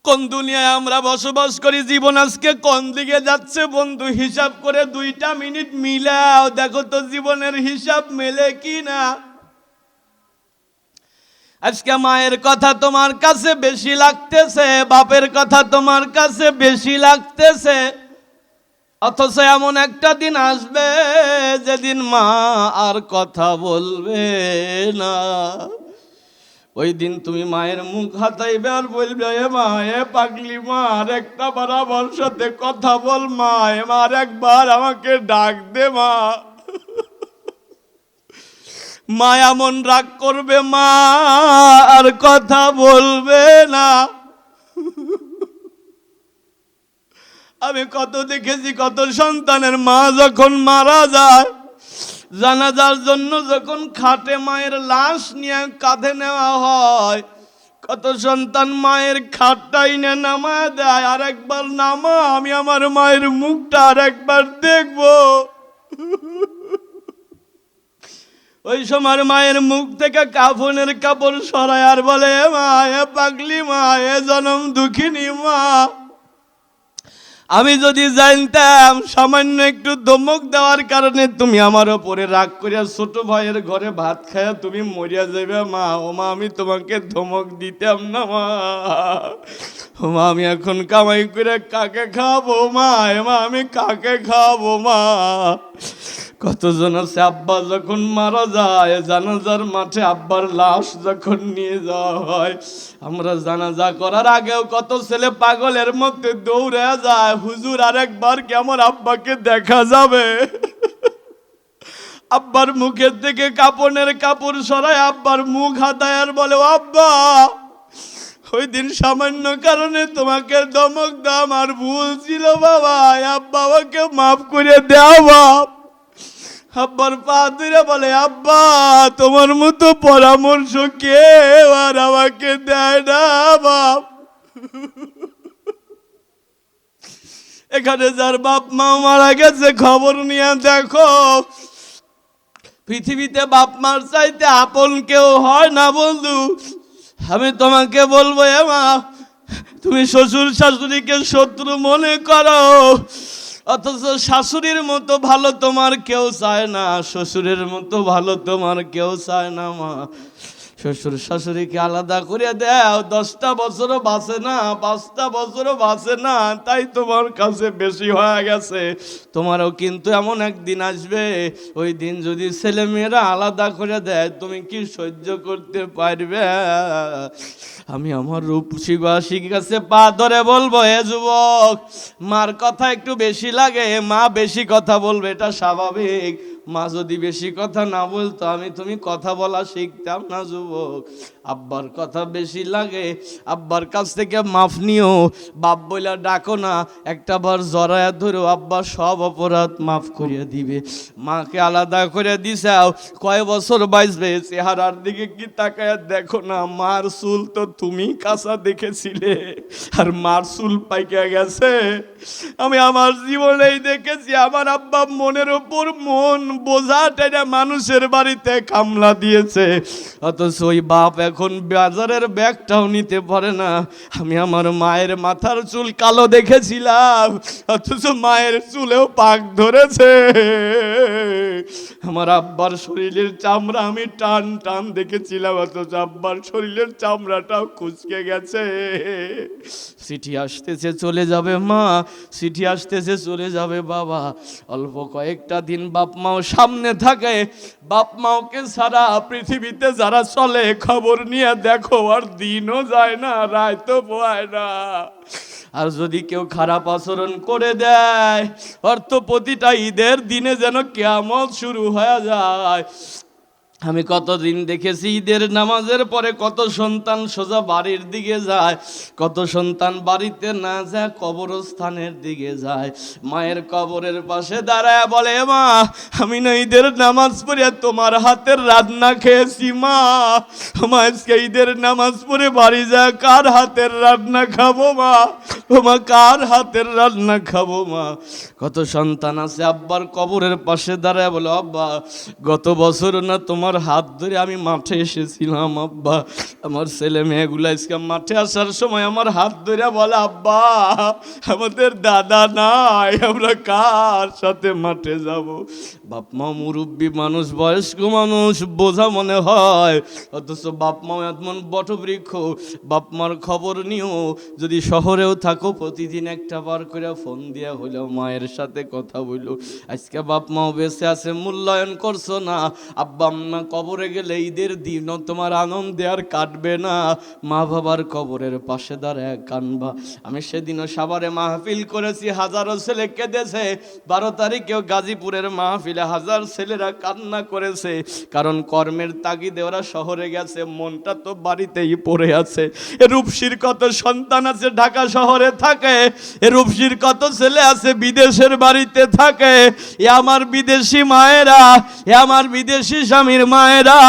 কোন দুনিয়ায় আমরা বসবাস করি, জীবন আজকে কোন দিকে যাচ্ছে বন্ধু হিসাব করে 2টা মিনিট মিলাও, দেখো তো জীবনের হিসাব মেলে কি না। আজকে মায়ের কথা তোমার কাছে বেশি লাগতেছে, বাপের কথা তোমার কাছে বেশি লাগতেছে, অথচ এমন একটা দিন আসবে যেদিন মা আর কথা বলবে না। ওই দিন তুমি মায়ের মুখ হাতাইবে আর বলবে, এ মা, এ পাগলি মা, আর একটা বার আমার সাথে কথা বল মা, আর একবার আমাকে ডাক দে মা। মা এমন রাগ করবে, মা আর কথা বলবে না। আমি কত দেখেছি, কত সন্তানের মা যখন মারা যায়, জানাজার জন্য যখন খাটে মায়ের লাশ নিয়ে কাঁধে নেওয়া হয়, কত সন্তান মায়ের খাটটাই না নামা দেয়, আর একবার নামা, আমি আমার মায়ের মুখটা আর একবার দেখবো। ওই সময় মায়ের মুখ থেকে কাফনের কাপড় সরায় আর বলে, এ মা, এ পাগলি মা, এ জনম দুঃখিনী মা, আমি যদি জানতাম সামান্য একটু ধমক দেওয়ার কারণে তুমি আমার ওপরে রাগ করিয়া ছোট ভাইয়ের ঘরে ভাত খাইয়া তুমি মরিয়া যাবে মা, ও মা, আমি তোমাকে ধমক দিতাম না মা। ও মা, আমি এখন কামাই করে কাকে খাওয়াবো মা, এ মা, আমি কাকে খাওয়াবো মা। কতজন আছে আব্বা যখন মারা যায়, জানাজার মাঠে আব্বার লাশ যখন নিয়ে যাওয়া হয়, আমরা জানাজা করার আগেও কত ছেলে পাগলের মধ্যে দৌড়ে যায়, হুজুর আর একবার কি আমার আব্বাকে দেখা যাবে। আব্বার মুখের থেকে কাপড়ের কাপড় সরায় আব্বার মুখ হাতায় আর বলে, আব্বা, ওই দিন সামান্য কারণে তোমাকে ধমক দাম আর ভুল ছিল বাবা, আব্বা আমাকে মাফ করে দাও বাপ। আব্বার পা ধরে বলে, আব্বা, তোমার মতো পরামর্শ কেউ আর আমাকে দেয় না বাপ। এখানে যার বাপ মা মারা গেছে খবর নিয়ে দেখো, পৃথিবীতে বাপ মার চাইতে আপন কেউ হয় না বন্ধু। আমি তোমাকে বলবো, এ মা, তুমি শ্বশুর শাশুড়িকে শত্রু মনে করো, অথচ শাশুড়ির মতো ভালো তোমার কেউ চায় না, শ্বশুরের মতো ভালো তোমার কেউ চায় না মা। শ্বশুর শাশুড়িকে আলাদা করে দাও, 10টা বছরও বাঁচে না, 5টা বছরও বাঁচে না, তাই তোমার কাছে বেশি হয়ে গেছে। তোমারও কিন্তু এমন একদিন আসবে, ওই দিন যদি ছেলে মেয়েরা আলাদা করে দেয়, তুমি কি সহ্য করতে পারবে? আমি আমার রূপসীবাসীর কাছে পা ধরে বলবো, হে যুবক, মার কথা একটু বেশি লাগে, মা বেশি কথা বলবে, এটা স্বাভাবিক। মা যদি বেশি কথা না বলতো, তুমি কথা বলা শিখতাম না যুবক। আব্বার কথা বেশি লাগে, আব্বার কাছ থেকে মাফ নিও, বাপ বইলা ডাকো না, একটা বার জড়ায়া ধরো, আব্বা সব অপরাধ মাফ করিয়া দিবে। মাকে আলাদা করে দিছাও, কয় বছর বাঁচবে, চেহারার দিকে কি তাকায় দেখো না, মার চুল তো তুমি কাঁচা দেখেছিলে, আর মার চুল পাইকা গেছে। আমি আমার জীবনেই দেখেছি, আমার আব্বা মনের ওপর মন বোঝা টেনে মানুষের বাড়িতে কামলা দিয়েছে, অথচ ওই বাপ এখন বাজারের ব্যাগটাও নিতে পারে না। আমি আমার মায়ের মাথার চুল কালো দেখেছিলাম, অথচ মায়ের চুলেও পাক ধরেছে। আমার আব্বার শরীরের চামড়া আমি টান টান দেখেছিলাম, অথচ আব্বার শরীরের চামড়াটাও কুঁচকে গেছে। চিঠি আসতেছে চলে যাবে মা, চিঠি আসতেছে চলে যাবে বাবা, অল্প কয়েকটা দিন বাপ মাও সামনে থাকে। বাপ মাওকে সারা পৃথিবীতে যারা চলে, খবর নিয়ে দেখো, আর দিনও যায় না, রাতও পোয়ায় না। আর যদি কেউ খারাপ আচরণ করে দেয়, অর্থ প্রতিটা ঈদের দিনে যেন কিয়ামত শুরু হয়ে যায়। আমি কতদিন দেখেছি, ঈদের নামাজের পরে কত সন্তান সোজা বাড়ির দিকে যায়, কত সন্তান বাড়িতে না যায় কবরস্থানের দিকে যায়। মায়ের কবরের পাশে দাঁড়ায় বলে, মা, আমি না ঈদের নামাজ পড়ে তোমার হাতের রান্না খেয়েছি মা, আজকে ঈদের নামাজ পড়ে বাড়ি যায় কার হাতের রান্না খাবো মা, মা, কার হাতের রান্না খাবো মা। কত সন্তান আছে আব্বার কবরের পাশে দাঁড়ায় বলে, আব্বা, গত বছর না তোমার তোমার হাত ধরে আমি মাঠে এসেছিলাম আব্বা। আমার ছেলে মেয়েগুলো আজকে মাঠে আসার সময় আমার হাত ধরে বলে, আব্বা আমাদের দাদা নাই, আমরা কার সাথে মাঠে যাব? বাপ মা মুরব্বী মানুষ, বয়স্ক মানুষ, বোঝা মনে হয়, অথচ বাপ মা এমন বটবৃক্ষ। বাপ মার খবর নিও, যদি শহরেও থাকো প্রতিদিন একটা বার করে ফোন দিয়া হইলেও মায়ের সাথে কথা বললো। আজকে বাপ মাও বেঁচে আছে, মূল্যায়ন করছো না। আব্বা আম্মা কবরে গেলে ঈদের দিন তোমার আনন্দে আর কাটবে না, মা বাবার কবরের পাশে দাঁড়ায় কানবা। আমি সেদিনও সাভারে মাহফিল করেছি, হাজারো ছেলে কেঁদেছে। 12 তারিখেও গাজীপুরের মাহফিলে হাজার ছেলেরা কান্না করেছে, কারণ কর্মের তাগিদে ওরা শহরে গেছে, মনটা তো বাড়িতেই পড়ে আছে। এ রূপসীর কত সন্তান আছে ঢাকা শহরে থাকে, এ রূপসীর কত ছেলে আছে বিদেশের বাড়িতে থাকে। এ আমার বিদেশি মায়েরা, এ আমার বিদেশি স্বামীর মায়েরা,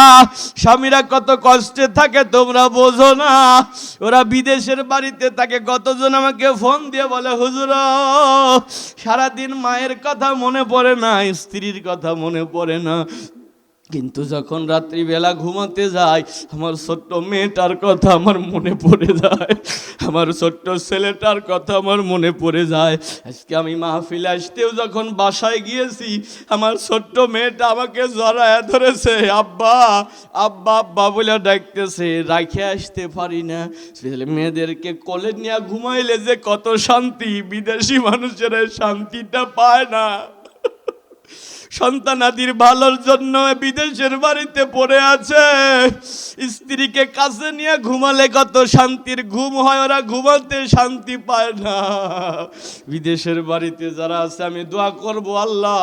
স্বামীরা কত কষ্টে থাকে তোমরা বোঝো না। ওরা বিদেশের বাড়িতে থাকে। কতজন আমাকে ফোন দিয়ে বলে, হুজুর সারাদিন মায়ের কথা মনে পড়ে না, স্ত্রীর কথা মনে পড়ে না, কিন্তু যখন রাত্রিবেলা ঘুমাতে যাই আমার ছোট্ট মেয়েটার কথা আমার মনে পড়ে যায়, আমার ছোট্ট ছেলেটার কথা আমার মনে পড়ে যায়। আজকে আমি মাহফিলে আসতেও যখন বাসায় গিয়েছি, আমার ছোট্ট মেয়েটা আমাকে জড়ায় ধরেছে, আব্বা আব্বা আব্বা বলে ডাকতেছে, রাখে আসতে পারি না। ছেলে মেয়েদেরকে কোলে নিয়ে ঘুমাইলে যে কত শান্তি, বিদেশি মানুষেরা শান্তিটা পায় না। সন্তানাদির ভালোর জন্য বিদেশের বাড়িতে পড়ে আছে, স্ত্রীকে কাছে নিয়ে ঘুমালে কত শান্তির ঘুম হয়, ওরা ঘুমাতে শান্তি পায় না। বিদেশের বাড়িতে যারা আছে আমি দোয়া করব, আল্লাহ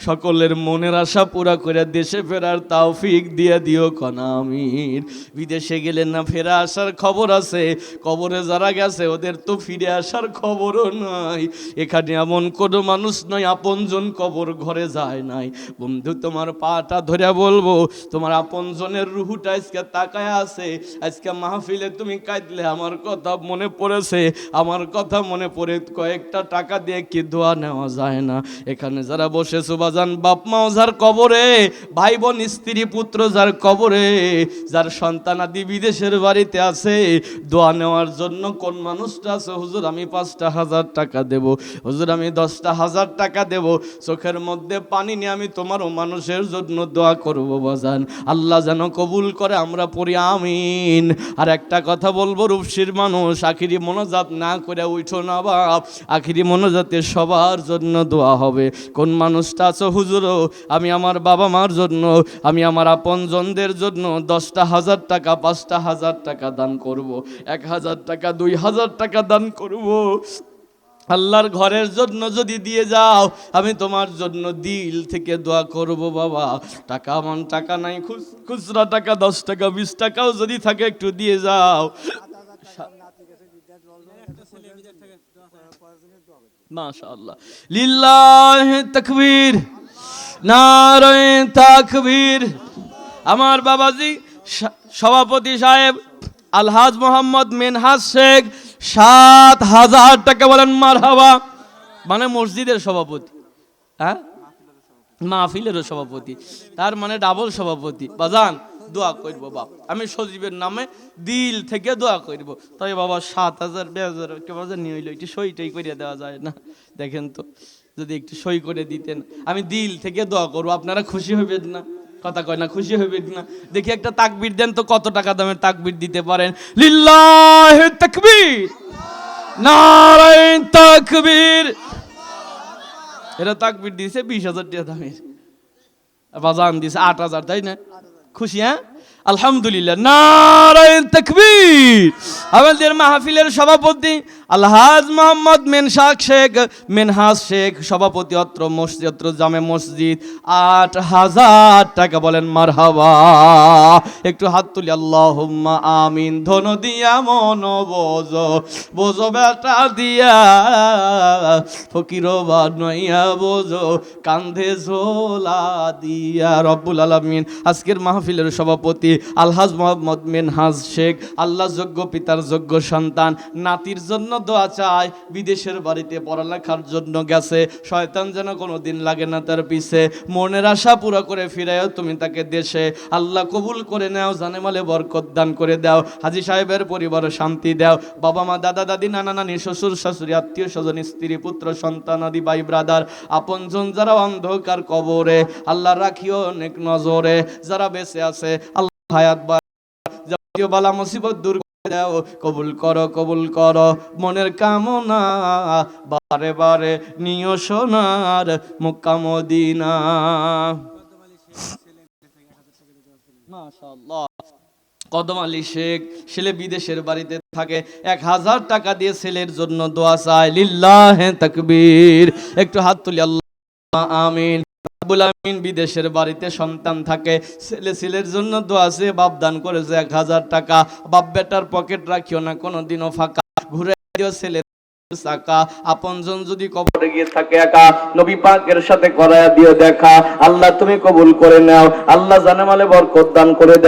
সকলের মনের আশা পুরা করে দেশে ফেরার তৌফিক দিয়ে দিও কনা আমিন। বিদেশে গেলে না ফেরা আসার খবর আছে, কবরে যারা গেছে ওদের তো ফিরে আসার খবরও নাই। এখানে এমন কোনো মানুষ নয় আপনজন কবর ঘরে যায় নাই। বন্ধু তোমার পাটা ধরে বলবো, তোমার আপনজনের রুহুটা আজকে তাকায় আছে। আজকে মাহফিলে তুমি কাঁদলে আমার কথা মনে পড়েছে, আমার কথা মনে পড়ে কয়েকটা টাকা দিয়ে কি দোয়া নেওয়া যায় না? এখানে যারা বসেছো বাজান, বাপ মাও যার কবরে, ভাই বোন স্ত্রী পুত্র যার কবরে, যার সন্তানাদি বিদেশের বাড়িতে আছে, দোয়া নেওয়ার জন্য কোন মানুষটা আছে, হুজুর আমি 5,000 টাকা দেব, হুজুর আমি 10,000 টাকা দেব, চোখের মধ্যে পানি নিয়ে আমি তোমার ও মানুষের জন্য দোয়া করব বাজান, আল্লাহ যেন কবুল করে, আমরা পড়ি আমিন। আর একটা কথা বলবো, রূপসীর মানুষ আখিরি মোনাজাত না করে উঠো না বাপ, আখিরি মোনাজাতে সবার জন্য দোয়া হবে। কোন মানুষটা আছো, হুজুর আমি আমার বাবা মার জন্য, আমি আমার আপনজনদের জন্য 10,000 টাকা 5,000 টাকা দান করব, 1,000 টাকা 2,000 টাকা দান করব। আল্লাহর ঘরের জন্য যদি দিয়ে যাও, আমি তোমার জন্য দিল থেকে দোয়া করব বাবা। টাকা আমার টাকা নাই, খুচরা টাকা 10 টাকা 20 টাকাও যদি থাকে একটু দিয়ে যাও। মাশাআল্লাহ, লিল্লাহি তাকবীর, নারায়ে তাকবীর। আমার বাবাজি সভাপতি সাহেব আলহাজ মোহাম্মদ মিনহাজ শেখ 7,000 টাকা, বলেন মারহাবা। মানে মসজিদের সভাপতি, হ্যাঁ মাহফিলেরও সভাপতি, তার মানে ডাবল সভাপতি। বাজান দোয়া করব বাপ, আমি সজীবের নামে দিল থেকে দোয়া করব। তবে বাবা 7,000 বেজার নিয়ে হইলো, একটু সইটাই করে দেওয়া যায় না? দেখেন তো, যদি একটু সই করে দিতেন, আমি দিল থেকে দোয়া করবো, আপনারা খুশি হইবেন না? কথা কয় না, খুশি হইবেন না? দেখি একটা তাকবীর দেন তো, কত টাকা দামের তাকবীর দিতে পারেন? লিল্লাহি তাকবীর, নারায়ে তাকবীর। এরা তাকবীর দিয়েছে 20,000 টাকা দামের, বাজান দিয়েছে 8,000, তাই না? খুশি? হ্যাঁ আলহামদুলিল্লাহ, নারায়ে তাকবীর। আমাদের মাহফিলের সভাপতি আলহাজ মোহাম্মদ মিনহাজ শেখ সভাপতি, অত্র মসজিদ, অত্র জামে মসজিদ, 8,000 টাকা, বলেন মারহাবা। একটু হাত তুলি, আল্লাহুম্মা আমিন। ধন দিয়া মন বোঝো, বোঝো বেটা দিয়া, ফকির বানাইয়া বোঝো, কান্ধে ঝোলা দিয়া। রব্বুল আলামিন আজকের মাহফিলের সভাপতি আলহাজ মোহাম্মদ মিনহাজ শেখ, আল্লাহ যোগ্য পিতার যোগ্য সন্তান, নাতির জন্য দোয়া চায়, বিদেশের বাড়িতে পড়ালেখার জন্য গেছে, শয়তান যেন কোনোদিন লাগে না তার পিছে, মনের আশা পুরো করে ফিরাও তুমি তাকে দেশে, আল্লাহ কবুল করে নাও, জানে মালে বরকত দান করে দাও, হাজী সাহেবের পরিবারে শান্তি দাও, বাবা মা দাদা দাদি নানা নানি শ্বশুর শাশুড়ি আত্মীয় স্বজন স্ত্রী পুত্র সন্তান আদি ভাই ব্রাদার আপনজন যারা অন্ধকার কবরে, আল্লাহ রাখিও নেক নজরে, যারা বেঁচে আছে আল্লাহ হায়াত যাবতীয় বালা মুসিবত দূর করে দাও, কবুল করো কবুল করো, মনের কামনা বারে বারে নিও সোনার মক্কা মদিনা। মাশাআল্লাহ। কদম আলী শেখ ছেলে বিদেশের বাড়িতে থাকে, 1000 টাকা দিয়ে ছেলের জন্য দোয়া চায়, লিল্লাহে তাকবীর, একটু হাত তুলি আল্লাহ আমিন। রব্বুল আমিন বিদেশের বাড়িতে সন্তান থাকে, ছেলের জন্য দোয়া আছে, বাপ দান করেছে 1000 টাকা, বাপ বেটার পকেট রাখিও না কোনোদিনও ফাঁকা, ঘুরে দিও ছেলে সাকা, আপনজন যদি কবরে গিয়ে থাকে একা, নবী পাকের সাথে করায়া দিও দেখা, আল্লাহ তুমি কবুল করে নাও, আল্লাহ জানে মালে বরকত দান করে দাও।